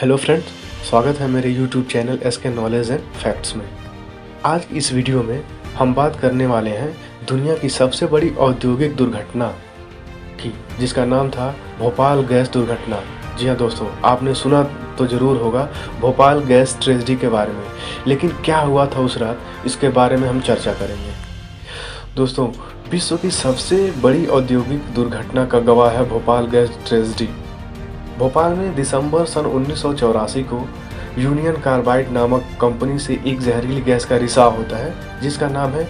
Hello friends, स्वागत है मेरे YouTube channel SK knowledge and facts में। आज इस वीडियो में हम बात करने वाले हैं दुनिया की सबसे बड़ी औद्योगिक दुर्घटना की, जिसका नाम था भोपाल गैस दुर्घटना। जी हाँ दोस्तों, आपने सुना तो ज़रूर होगा भोपाल गैस ट्रेजेडी के बारे में, लेकिन क्या हुआ था उस रात, इसके बारे में हम चर्चा करेंगे। दोस्तों, विश्व की सबसे बड़ी औद्योगिक दुर्घटना का गवाह है भोपाल गैस ट्रेजेडी। भोपाल में दिसंबर सन 1984 को यूनियन कार्बाइड नामक कंपनी से एक जहरीली गैस का रिसाव होता है, जिसका नाम है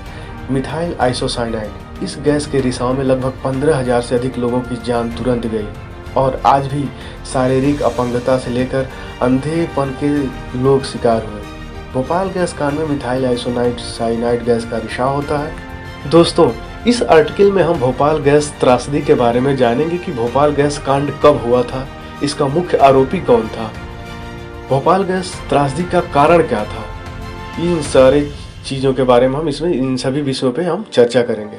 मिथाइल आइसोसाइनाइड। इस गैस के रिसाव में लगभग 15,000 से अधिक लोगों की जान तुरंत गई और आज भी शारीरिक अपंगता से लेकर अंधेपन के लोग शिकार हुए। भोपाल गैस कांड में मिथाइल आइसोसाइनाइड गैस का रिसाव होता है। दोस्तों, इस आर्टिकल में हम भोपाल गैस त्रासदी के बारे में जानेंगे कि भोपाल गैस कांड कब हुआ था, इसका मुख्य आरोपी कौन था, भोपाल गैस त्रासदी का कारण क्या था। इन सारी चीज़ों के बारे में हम इसमें इन सभी विषयों पे हम चर्चा करेंगे।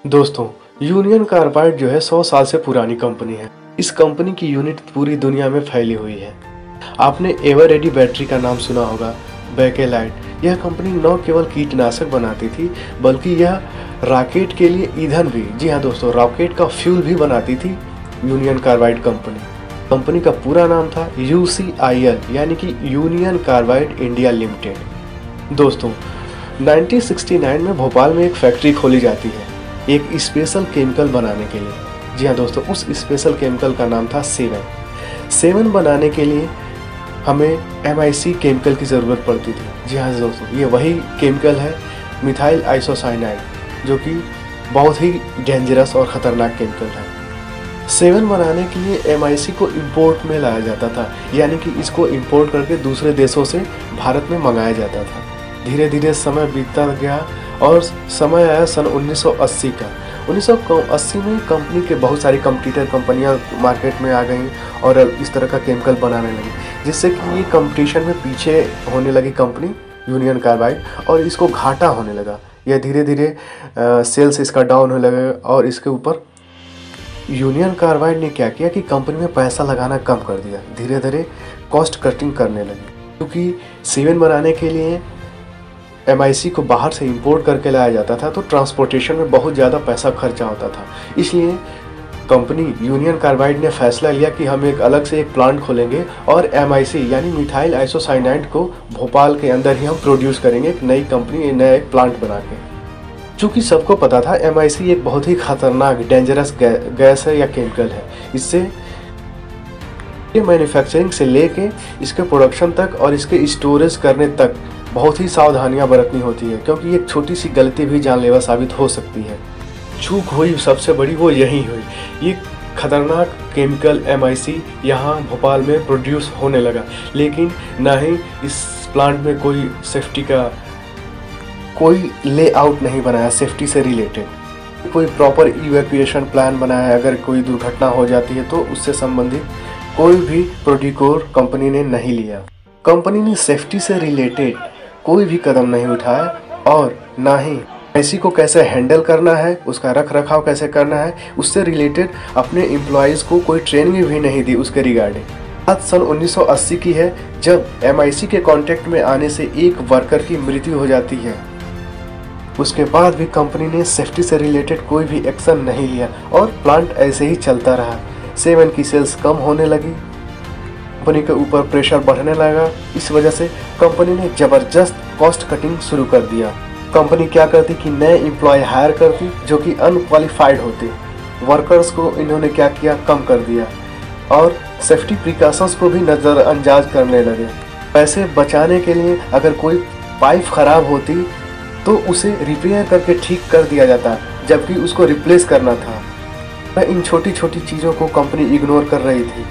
दोस्तों, यूनियन कार्बाइड जो है 100 साल से पुरानी कंपनी है। इस कंपनी की यूनिट पूरी दुनिया में फैली हुई है। आपने एवर रेडी बैटरी का नाम सुना होगा, बैकेलाइट। यह कंपनी न केवल कीटनाशक बनाती थी बल्कि यह रॉकेट के लिए ईंधन भी, जी हाँ दोस्तों, रॉकेट का फ्यूल भी बनाती थी। यूनियन कार्बाइड कंपनी का पूरा नाम था UCIL, यानी कि यूनियन कार्बाइड इंडिया लिमिटेड। दोस्तों, 1969 में भोपाल में एक फैक्ट्री खोली जाती है एक स्पेशल केमिकल बनाने के लिए। जी हाँ दोस्तों, उस स्पेशल केमिकल का नाम था सेवन बनाने के लिए हमें MIC केमिकल की ज़रूरत पड़ती थी। जी हाँ दोस्तों, ये वही केमिकल है मिथाइल आइसोसाइनाइड, जो कि बहुत ही डेंजरस और ख़तरनाक केमिकल है। 7 बनाने के लिए MIC को इंपोर्ट में लाया जाता था, यानी कि इसको इंपोर्ट करके दूसरे देशों से भारत में मंगाया जाता था। धीरे धीरे समय बीतता गया और समय आया सन 1980 का। 1980 में कंपनी के बहुत सारी कंपटीटर कंपनियां मार्केट में आ गईं और इस तरह का केमिकल बनाने लगी, जिससे कि ये कंपटीशन में पीछे होने लगी कंपनी यूनियन कार्बाइड और इसको घाटा होने लगा। यह धीरे धीरे सेल्स इसका डाउन होने लगा और इसके ऊपर यूनियन कार्बाइड ने क्या किया कि कंपनी में पैसा लगाना कम कर दिया। धीरे धीरे कॉस्ट कटिंग करने लगी, क्योंकि 7 बनाने के लिए MIC को बाहर से इंपोर्ट करके लाया जाता था, तो ट्रांसपोर्टेशन में बहुत ज़्यादा पैसा खर्चा होता था। इसलिए कंपनी यूनियन कार्बाइड ने फैसला लिया कि हम एक अलग से एक प्लांट खोलेंगे और MIC यानी मिथाइल आइसोसाइनाइड को भोपाल के अंदर ही हम प्रोड्यूस करेंगे, एक नई कंपनी, नया एक प्लांट बना के। चूँकि सबको पता था MIC एक बहुत ही खतरनाक डेंजरस गैस है या केमिकल है। इससे मैन्युफैक्चरिंग से लेके इसके प्रोडक्शन तक और इसके स्टोरेज करने तक बहुत ही सावधानियां बरतनी होती है, क्योंकि एक छोटी सी गलती भी जानलेवा साबित हो सकती है। चूक हुई सबसे बड़ी वो यही हुई। ये खतरनाक केमिकल MIC यहाँ भोपाल में प्रोड्यूस होने लगा, लेकिन ना ही इस प्लांट में कोई सेफ्टी का कोई लेआउट नहीं बनाया, सेफ्टी से रिलेटेड कोई प्रॉपर इवैक्यूएशन प्लान बनाया। अगर कोई दुर्घटना हो जाती है तो उससे संबंधित कोई भी प्रोटोकॉल कंपनी ने नहीं लिया। कंपनी ने सेफ्टी से रिलेटेड कोई भी कदम नहीं उठाया और ना ही MIC को कैसे हैंडल करना है, उसका रख रखाव कैसे करना है, उससे रिलेटेड अपने एम्प्लॉयज़ को कोई ट्रेनिंग भी नहीं दी उसके रिगार्डिंग। बात सन 1980 की है, जब MIC के कांटेक्ट में आने से एक वर्कर की मृत्यु हो जाती है। उसके बाद भी कंपनी ने सेफ्टी से रिलेटेड कोई भी एक्शन नहीं लिया और प्लांट ऐसे ही चलता रहा। 7 की सेल्स कम होने लगी, कंपनी के ऊपर प्रेशर बढ़ने लगा। इस वजह से कंपनी ने ज़बरदस्त कॉस्ट कटिंग शुरू कर दिया। कंपनी क्या करती कि नए एम्प्लॉय हायर करती जो कि अनक्वालिफाइड होते। वर्कर्स को इन्होंने क्या किया, कम कर दिया और सेफ्टी प्रिकॉशंस को भी नज़रअंदाज करने लगे। पैसे बचाने के लिए अगर कोई पाइप ख़राब होती तो उसे रिपेयर करके ठीक कर दिया जाता, जबकि उसको रिप्लेस करना था। इन छोटी छोटी चीज़ों को कंपनी इग्नोर कर रही थी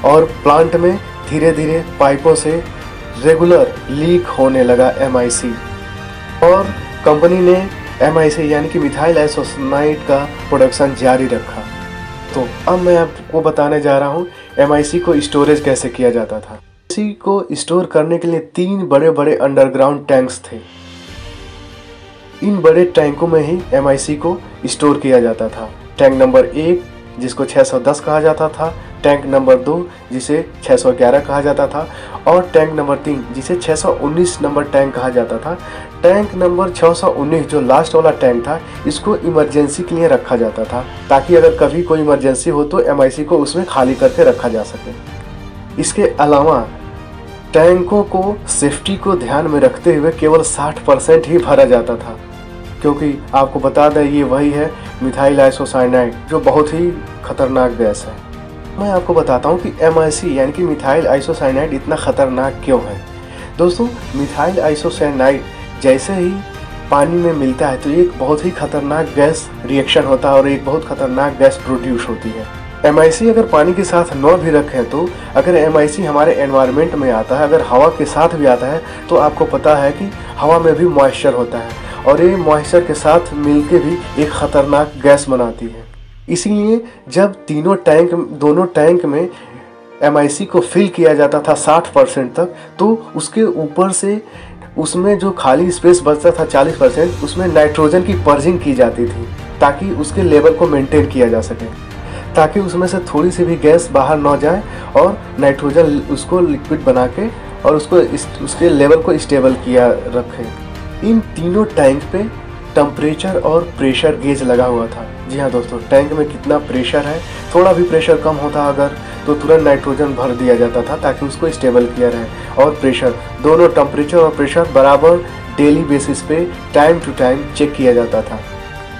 और प्लांट में धीरे धीरे पाइपों से रेगुलर लीक होने लगा MIC और कंपनी ने MIC यानी कि मिथाइल आइसोसाइनाइड का प्रोडक्शन जारी रखा। तो अब मैं आपको बताने जा रहा हूँ MIC को स्टोरेज कैसे किया जाता था। MIC को स्टोर करने के लिए 3 बड़े बड़े अंडरग्राउंड टैंक्स थे। इन बड़े टैंकों में ही MIC को स्टोर किया जाता था। टैंक नंबर 1, जिसको 610 कहा जाता था, टैंक नंबर 2 जिसे 611 कहा जाता था, और टैंक नंबर 3 जिसे 619 नंबर टैंक कहा जाता था। टैंक नंबर 619 जो लास्ट वाला टैंक था, इसको इमरजेंसी के लिए रखा जाता था, ताकि अगर कभी कोई इमरजेंसी हो तो MIC को उसमें खाली करके रखा जा सके। इसके अलावा टैंकों को सेफ्टी को ध्यान में रखते हुए केवल 60% ही भरा जाता था, क्योंकि आपको बता दें ये वही है मिथाइल आइसोसाइनाइड, जो बहुत ही खतरनाक गैस है। मैं आपको बताता हूँ कि MIC यानी कि मिथाइल आइसोसाइनाइड इतना खतरनाक क्यों है। दोस्तों, मिथाइल आइसोसाइनाइड जैसे ही पानी में मिलता है तो एक बहुत ही खतरनाक गैस रिएक्शन होता है और एक बहुत खतरनाक गैस प्रोड्यूस होती है। MIC अगर पानी के साथ न भी रखें तो अगर MIC हमारे एनवायरनमेंट में आता है, अगर हवा के साथ भी आता है, तो आपको पता है कि हवा में भी मॉइस्चर होता है और ये मॉइस्चर के साथ मिलके भी एक खतरनाक गैस बनाती है। इसीलिए जब दोनों टैंक में MIC को फिल किया जाता था 60% तक, तो उसके ऊपर से उसमें जो खाली स्पेस बचता था 40%, उसमें नाइट्रोजन की पर्जिंग की जाती थी, ताकि उसके लेवल को मेंटेन किया जा सके, ताकि उसमें से थोड़ी सी भी गैस बाहर ना जाए और नाइट्रोजन उसको लिक्विड बना के और उसके लेवल को स्टेबल किया रखे। इन तीनों टैंक पे टेम्परेचर और प्रेशर गेज लगा हुआ था। जी हाँ दोस्तों, टैंक में कितना प्रेशर है, थोड़ा भी प्रेशर कम होता अगर तो तुरंत नाइट्रोजन भर दिया जाता था ताकि उसको स्टेबल किया रहे। और प्रेशर, दोनों टेम्परेचर और प्रेशर बराबर डेली बेसिस पे टाइम टू टाइम चेक किया जाता था।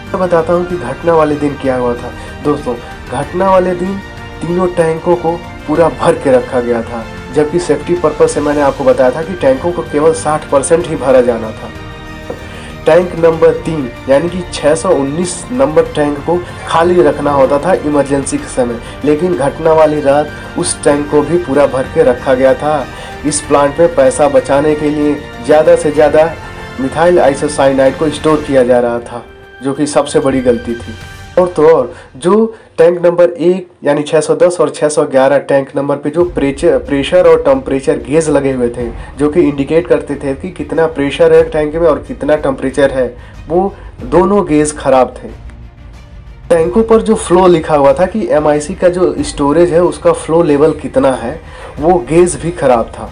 मैं बताता हूँ कि घटना वाले दिन क्या हुआ था। दोस्तों, घटना वाले दिन तीनों टैंकों को पूरा भर के रखा गया था, जबकि सेफ्टी पर्पज से मैंने आपको बताया था कि टैंकों को केवल 60% ही भरा जाना था। टैंक नंबर 3 यानी कि 619 नंबर टैंक को खाली रखना होता था इमरजेंसी के समय, लेकिन घटना वाली रात उस टैंक को भी पूरा भर के रखा गया था। इस प्लांट में पैसा बचाने के लिए ज़्यादा से ज़्यादा मिथाइल आइसोसाइनाइड को स्टोर किया जा रहा था, जो कि सबसे बड़ी गलती थी। और तो और जो टैंक नंबर 1 यानी 610 और 611 टैंक नंबर पे जो प्रेशर और टेम्परेचर गेज लगे हुए थे, जो कि इंडिकेट करते थे कि कितना प्रेशर है टैंक में और कितना टेम्परेचर है, वो दोनों गेज खराब थे। टैंकों पर जो फ्लो लिखा हुआ था कि MIC का जो स्टोरेज है उसका फ्लो लेवल कितना है, वो गेज भी खराब था।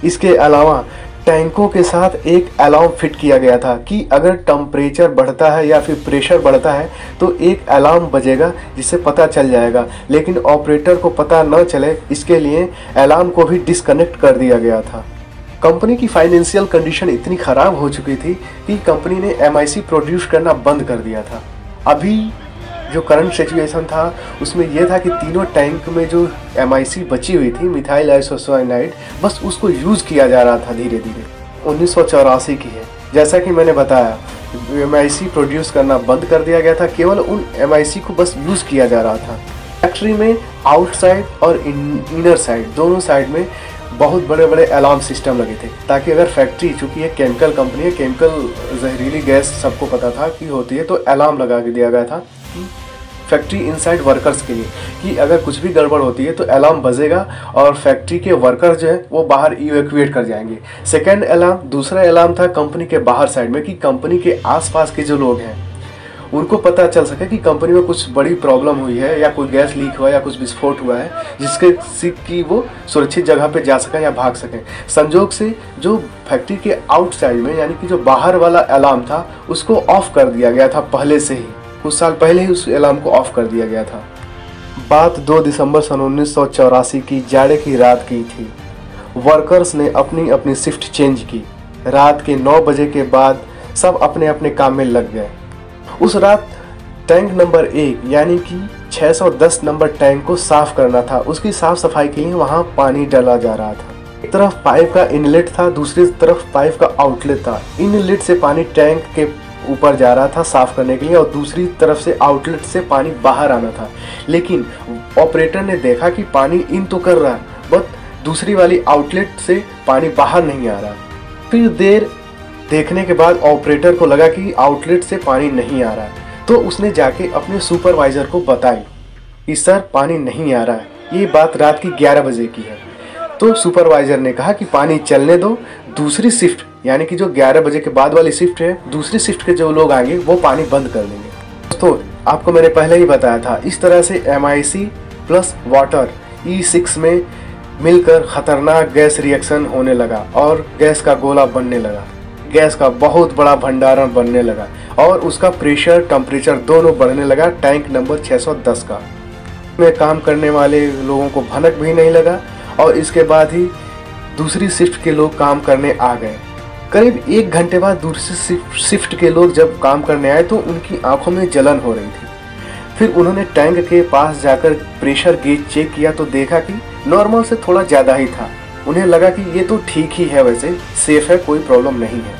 इसके अलावा टैंकों के साथ एक अलार्म फिट किया गया था कि अगर टेम्परेचर बढ़ता है या फिर प्रेशर बढ़ता है तो एक अलार्म बजेगा जिससे पता चल जाएगा, लेकिन ऑपरेटर को पता न चले इसके लिए अलार्म को भी डिस्कनेक्ट कर दिया गया था। कंपनी की फाइनेंशियल कंडीशन इतनी ख़राब हो चुकी थी कि कंपनी ने MIC प्रोड्यूस करना बंद कर दिया था। अभी जो करंट सिचुएशन था उसमें यह था कि तीनों टैंक में जो MIC बची हुई थी मिथाइल आइसोसाइनाइड, बस उसको यूज़ किया जा रहा था धीरे धीरे। 1984 की है, जैसा कि मैंने बताया MIC प्रोड्यूस करना बंद कर दिया गया था, केवल उन MIC को बस यूज़ किया जा रहा था। फैक्ट्री में आउटसाइड और इनर साइड दोनों साइड में बहुत बड़े बड़े अलार्म सिस्टम लगे थे, ताकि अगर फैक्ट्री, चूँकि एक केमिकल कंपनी है, केमिकल जहरीली गैस सबको पता था कि होती है, तो अलार्म लगा के दिया गया था कि फैक्ट्री इनसाइड वर्कर्स के लिए कि अगर कुछ भी गड़बड़ होती है तो अलार्म बजेगा और फैक्ट्री के वर्कर जो है वो बाहर इवैक्यूएट कर जाएंगे। सेकेंड अलार्म, दूसरा अलार्म था कंपनी के बाहर साइड में कि कंपनी के आसपास के जो लोग हैं उनको पता चल सके कि कंपनी में कुछ बड़ी प्रॉब्लम हुई है या कोई गैस लीक हुआ है या कुछ विस्फोट हुआ है, जिसके कि वो सुरक्षित जगह पे जा सकें या भाग सकें। संजोग से जो फैक्ट्री के आउटसाइड में यानी कि जो बाहर वाला अलार्म था उसको ऑफ कर दिया गया था पहले से ही, कुछ साल पहले ही उस अलार्म को ऑफ कर दिया गया था। बात 2 दिसंबर सन 1984 की जाड़े की रात की थी। वर्कर्स ने अपनी अपनी शिफ्ट चेंज की। रात के 9 बजे के बाद सब अपने अपने काम में लग गए। उस रात टैंक नंबर 1 यानी कि 610 नंबर टैंक को साफ करना था। उसकी साफ सफाई के लिए वहाँ पानी डाला जा रहा था। एक तरफ पाइप का इनलेट था, दूसरी तरफ पाइप का आउटलेट था। इनलेट से पानी टैंक के ऊपर जा रहा था साफ करने के लिए और दूसरी तरफ से आउटलेट से पानी बाहर आना था। लेकिन ऑपरेटर ने देखा कि पानी इन तो कर रहा है, बट दूसरी वाली आउटलेट से पानी बाहर नहीं आ रहा। फिर देर देखने के बाद ऑपरेटर को लगा कि आउटलेट से पानी नहीं आ रहा है, तो उसने जाके अपने सुपरवाइजर को बताई कि सर पानी नहीं आ रहा है। ये बात रात की 11 बजे की है। तो सुपरवाइजर ने कहा कि पानी चलने दो, दूसरी शिफ्ट यानी कि जो 11 बजे के बाद वाली शिफ्ट है, दूसरी शिफ्ट के जो लोग आएंगे वो पानी बंद कर देंगे। तो आपको मैंने पहले ही बताया था। इस तरह से MiC प्लस वाटर E6 में मिलकर खतरनाक गैस रिएक्शन होने लगा और गैस का गोला बनने लगा, गैस का बहुत बड़ा भंडारण बनने लगा और उसका प्रेशर टेम्परेचर दोनों बढ़ने लगा टैंक नंबर 610 का। में काम करने वाले लोगों को भनक भी नहीं लगा और इसके बाद ही दूसरी शिफ्ट के लोग काम करने आ गए। करीब 1 घंटे बाद दूसरी शिफ्ट के लोग जब काम करने आए तो उनकी आंखों में जलन हो रही थी। फिर उन्होंने टैंक के पास जाकर प्रेशर गेज चेक किया तो देखा कि नॉर्मल से थोड़ा ज़्यादा ही था। उन्हें लगा कि ये तो ठीक ही है, वैसे सेफ है, कोई प्रॉब्लम नहीं है।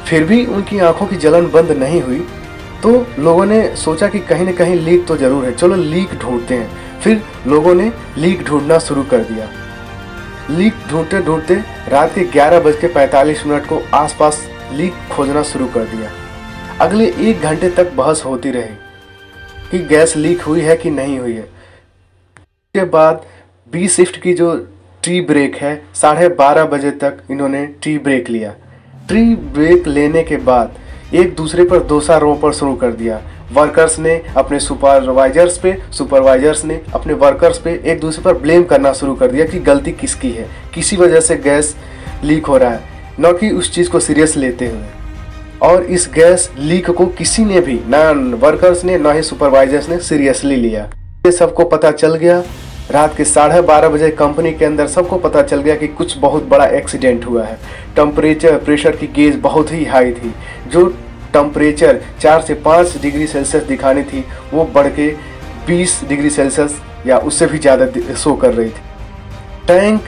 फिर भी उनकी आंखों की जलन बंद नहीं हुई तो लोगों ने सोचा कि कहीं न कहीं लीक तो ज़रूर है, चलो लीक ढूंढते हैं। फिर लोगों ने लीक ढूंढना शुरू कर दिया। लीक ढूंढते ढूंढते रात के 11:45 को आसपास लीक खोजना शुरू कर दिया। अगले 1 घंटे तक बहस होती रही कि गैस लीक हुई है कि नहीं हुई है। उसके बाद बी शिफ्ट की जो टी ब्रेक है 12:30 बजे तक इन्होंने टी ब्रेक लिया। टी ब्रेक लेने के बाद एक दूसरे पर दोषारोपण शुरू कर दिया। वर्कर्स ने अपने सुपरवाइजर्स ने अपने वर्कर्स पे एक दूसरे पर ब्लेम करना शुरू कर दिया कि गलती किसकी है, किसी वजह से गैस लीक हो रहा है, न कि उस चीज़ को सीरियस लेते हुए। और इस गैस लीक को किसी ने भी, ना वर्कर्स ने ना ही सुपरवाइजर्स ने सीरियसली लिया। ये सबको पता चल गया। रात के 12:30 बजे कंपनी के अंदर सबको पता चल गया कि कुछ बहुत बड़ा एक्सीडेंट हुआ है। प्रेशर की गेज बहुत ही हाई थी। जो टेम्परेचर 4 से 5 डिग्री सेल्सियस दिखानी थी वो बढ़ के 20 डिग्री सेल्सियस या उससे भी ज़्यादा शो कर रही थी। टैंक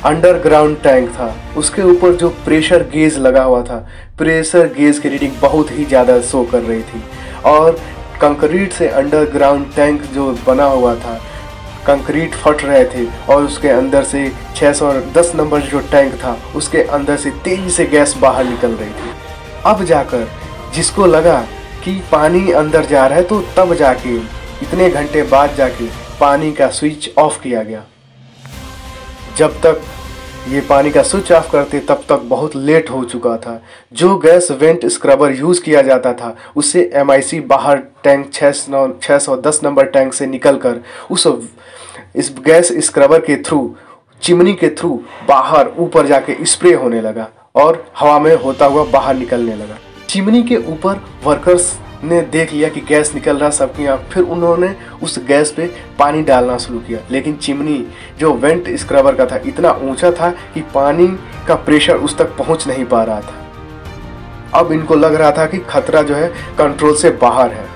अंडरग्राउंड टैंक था, उसके ऊपर जो प्रेशर गेज लगा हुआ था, प्रेशर गेज की रीडिंग बहुत ही ज़्यादा शो कर रही थी। और कंक्रीट से अंडरग्राउंड टैंक जो बना हुआ था, कंक्रीट फट रहे थे और उसके अंदर से 610 नंबर जो टैंक था उसके अंदर से तेजी से गैस बाहर निकल रही थी। अब जाकर जिसको लगा कि पानी अंदर जा रहा है तो तब जाके इतने घंटे बाद जाके पानी का स्विच ऑफ किया गया। जब तक ये पानी का स्विच ऑफ करते तब तक बहुत लेट हो चुका था। जो गैस वेंट स्क्रबर यूज़ किया जाता था उससे MiC बाहर टैंक 610 नंबर टैंक से निकलकर इस गैस स्क्रबर के थ्रू, चिमनी के थ्रू बाहर ऊपर जाके स्प्रे होने लगा और हवा में होता हुआ बाहर निकलने लगा। चिमनी के ऊपर वर्कर्स ने देख लिया कि गैस निकल रहा सबकी आँख। फिर उन्होंने उस गैस पे पानी डालना शुरू किया, लेकिन चिमनी जो वेंट स्क्रबर का था इतना ऊंचा था कि पानी का प्रेशर उस तक पहुंच नहीं पा रहा था। अब इनको लग रहा था कि खतरा जो है कंट्रोल से बाहर है।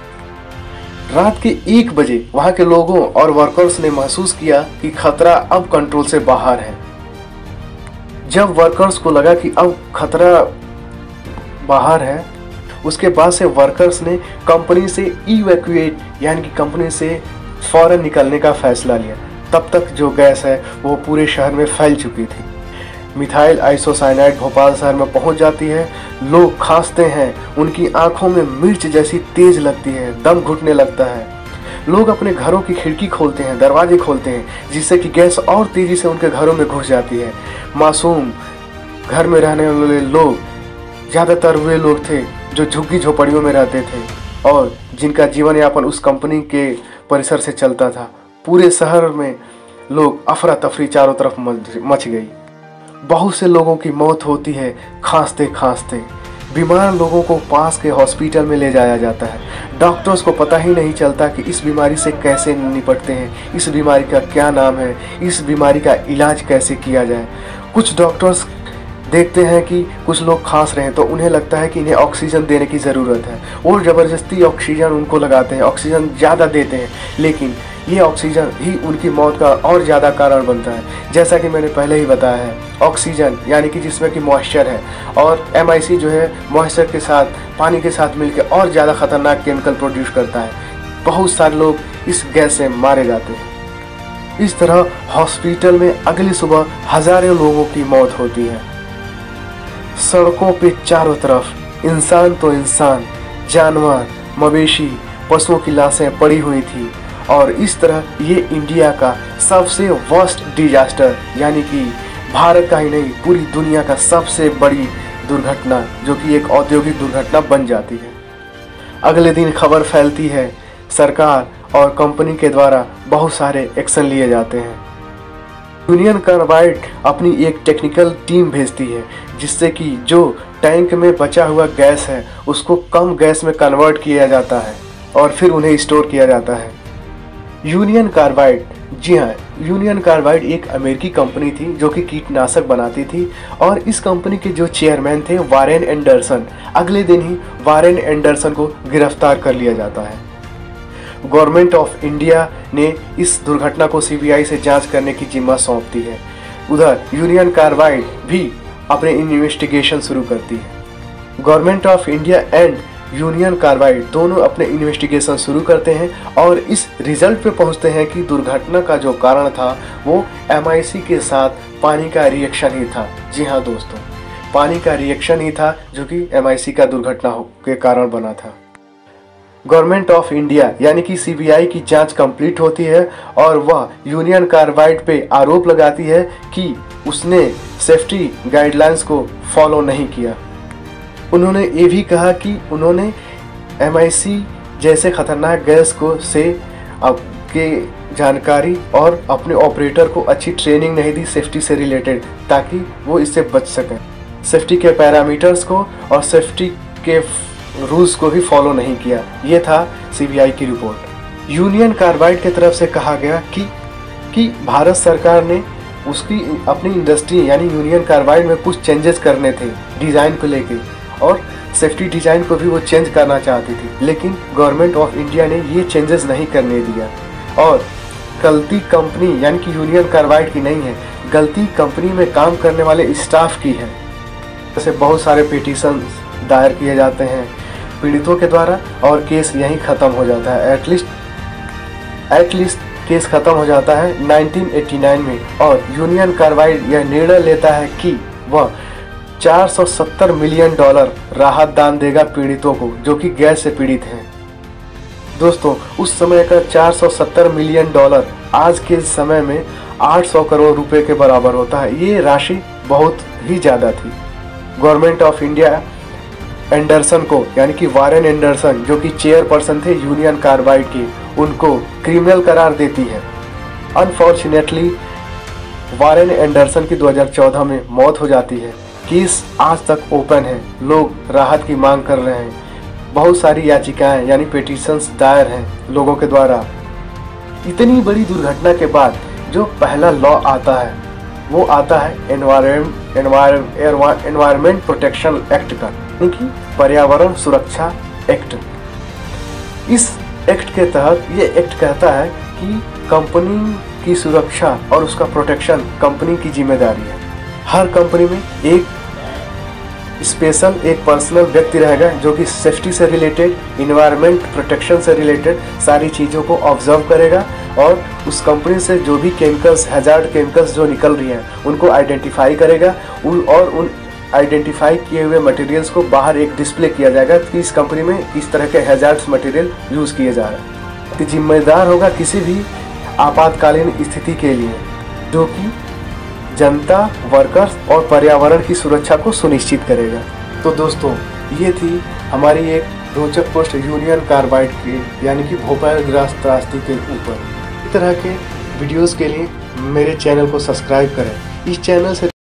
रात के 1 बजे वहां के लोगों और वर्कर्स ने महसूस किया कि खतरा अब कंट्रोल से बाहर है। जब वर्कर्स को लगा कि अब खतरा बाहर है, उसके बाद से वर्कर्स ने कंपनी से इवैक्यूएट यानी कि कंपनी से फौरन निकलने का फैसला लिया। तब तक जो गैस है वो पूरे शहर में फैल चुकी थी। मिथाइल आइसोसाइनाइड भोपाल शहर में पहुंच जाती है। लोग खांसते हैं, उनकी आंखों में मिर्च जैसी तेज लगती है, दम घुटने लगता है। लोग अपने घरों की खिड़की खोलते हैं, दरवाजे खोलते हैं, जिससे कि गैस और तेजी से उनके घरों में घुस जाती है। मासूम घर में रहने वाले लोग ज़्यादातर वे लोग थे जो झुग्गी झोपड़ियों में रहते थे और जिनका जीवन यापन उस कंपनी के परिसर से चलता था। पूरे शहर में लोग अफरा तफरी चारों तरफ मच गई। बहुत से लोगों की मौत होती है खांसते खांसते। बीमार लोगों को पास के हॉस्पिटल में ले जाया जाता है। डॉक्टर्स को पता ही नहीं चलता कि इस बीमारी से कैसे निपटते हैं, इस बीमारी का क्या नाम है, इस बीमारी का इलाज कैसे किया जाए। कुछ डॉक्टर्स देखते हैं कि कुछ लोग खांस रहे हैं तो उन्हें लगता है कि इन्हें ऑक्सीजन देने की ज़रूरत है और ज़बरदस्ती ऑक्सीजन उनको लगाते हैं, ऑक्सीजन ज़्यादा देते हैं, लेकिन ये ऑक्सीजन ही उनकी मौत का और ज़्यादा कारण बनता है। जैसा कि मैंने पहले ही बताया है, ऑक्सीजन यानी कि जिसमें कि मॉइस्चर है और MiC जो है मॉइस्चर के साथ, पानी के साथ मिलकर और ज़्यादा खतरनाक केमिकल प्रोड्यूस करता है। बहुत सारे लोग इस गैस से मारे जाते हैं। इस तरह हॉस्पिटल में अगली सुबह हज़ारों लोगों की मौत होती है। सड़कों पे चारों तरफ इंसान तो इंसान, जानवर, मवेशी, पशुओं की लाशें पड़ी हुई थी और इस तरह ये इंडिया का सबसे वर्स्ट डिजास्टर यानी कि भारत का ही नहीं पूरी दुनिया का सबसे बड़ी दुर्घटना जो कि एक औद्योगिक दुर्घटना बन जाती है। अगले दिन खबर फैलती है, सरकार और कंपनी के द्वारा बहुत सारे एक्शन लिए जाते हैं। यूनियन कार्बाइड अपनी एक टेक्निकल टीम भेजती है जिससे कि जो टैंक में बचा हुआ गैस है उसको कम गैस में कन्वर्ट किया जाता है और फिर उन्हें स्टोर किया जाता है। यूनियन कार्बाइड, जी हाँ, यूनियन कार्बाइड एक अमेरिकी कंपनी थी जो कि कीटनाशक बनाती थी और इस कंपनी के जो चेयरमैन थे वारेन एंडरसन, अगले दिन ही वारेन एंडरसन को गिरफ्तार कर लिया जाता है। गवर्नमेंट ऑफ इंडिया ने इस दुर्घटना को सीबीआई से जांच करने की जिम्मा सौंप दी है। उधर यूनियन कार्बाइड भी अपने इन्वेस्टिगेशन शुरू करती है। Government of India and union carbide दोनों अपने इन्वेस्टिगेशन शुरू करते हैं और इस रिजल्ट पे पहुंचते हैं कि दुर्घटना का जो कारण था वो MIC के साथ पानी का रिएक्शन ही था। जी हाँ दोस्तों, पानी का रिएक्शन ही था जो कि MIC का दुर्घटना के कारण बना था। गवर्नमेंट ऑफ इंडिया यानी कि CBI की जांच कंप्लीट होती है और वह यूनियन कार्बाइड पे आरोप लगाती है कि उसने सेफ्टी गाइडलाइंस को फॉलो नहीं किया। उन्होंने ये भी कहा कि उन्होंने MIC जैसे खतरनाक गैस को से के जानकारी और अपने ऑपरेटर को अच्छी ट्रेनिंग नहीं दी सेफ्टी से रिलेटेड, ताकि वो इससे बच सकें। सेफ्टी के पैरामीटर्स को और सेफ्टी के रूल्स को भी फॉलो नहीं किया। ये था CBI की रिपोर्ट। यूनियन कार्बाइड की तरफ से कहा गया कि भारत सरकार ने उसकी अपनी इंडस्ट्री यानी यूनियन कार्बाइड में कुछ चेंजेस करने थे डिज़ाइन को लेके और सेफ्टी डिज़ाइन को भी वो चेंज करना चाहती थी, लेकिन गवर्नमेंट ऑफ इंडिया ने ये चेंजेस नहीं करने दिया और गलती कंपनी यानी कि यूनियन कार्बाइड की नहीं है, गलती कंपनी में काम करने वाले स्टाफ की है। जैसे बहुत सारे पिटीशन दायर किए जाते हैं पीड़ितों के द्वारा और केस यहीं ख़त्म हो जाता है। एटलीस्ट केस ख़त्म हो जाता है 1989 में और यूनियन कार्बाइड यह निर्णय लेता है कि वह $470 मिलियन राहत दान देगा पीड़ितों को जो कि गैस से पीड़ित हैं। दोस्तों, उस समय का $470 मिलियन आज के समय में 800 करोड़ रुपए के बराबर होता है। ये राशि बहुत ही ज़्यादा थी। गवर्नमेंट ऑफ इंडिया एंडरसन को यानी कि वारेन एंडरसन जो कि चेयरपर्सन थे यूनियन कार्बाइड के, उनको क्रिमिनल करार देती है। अनफॉर्चुनेटली वारेन एंडरसन की 2014 में मौत हो जाती है। केस आज तक ओपन है, लोग राहत की मांग कर रहे हैं। बहुत सारी याचिकाएं यानी पिटीशंस दायर हैं लोगों के द्वारा। इतनी बड़ी दुर्घटना के बाद जो पहला लॉ आता है वो आता है एनवायरमेंट प्रोटेक्शन एक्ट का, यानी कि पर्यावरण सुरक्षा एक्ट। इस एक्ट के तहत ये एक्ट कहता है कि कंपनी की सुरक्षा और उसका प्रोटेक्शन कंपनी की जिम्मेदारी है। हर कंपनी में एक स्पेशल एक पर्सनल व्यक्ति रहेगा जो कि सेफ्टी से रिलेटेड, इन्वायरमेंट प्रोटेक्शन से रिलेटेड सारी चीज़ों को ऑब्जर्व करेगा और उस कंपनी से जो भी केमिकल्स, हैजार्ड केमिकल्स जो निकल रही हैं उनको आइडेंटिफाई करेगा और उन आइडेंटिफाई किए हुए मटेरियल्स को बाहर एक डिस्प्ले किया जाएगा कि इस कंपनी में इस तरह के हैजार्ड्स मटेरियल यूज़ किए जा रहे हैं। तो जिम्मेदार होगा किसी भी आपातकालीन स्थिति के लिए जो कि जनता, वर्कर्स और पर्यावरण की सुरक्षा को सुनिश्चित करेगा। तो दोस्तों, ये थी हमारी एक रोचक पोस्ट यूनियन कार्बाइड की यानी कि भोपालग्रस्त त्रासदी के ऊपर। इस तरह के वीडियोस के लिए मेरे चैनल को सब्सक्राइब करें। इस चैनल से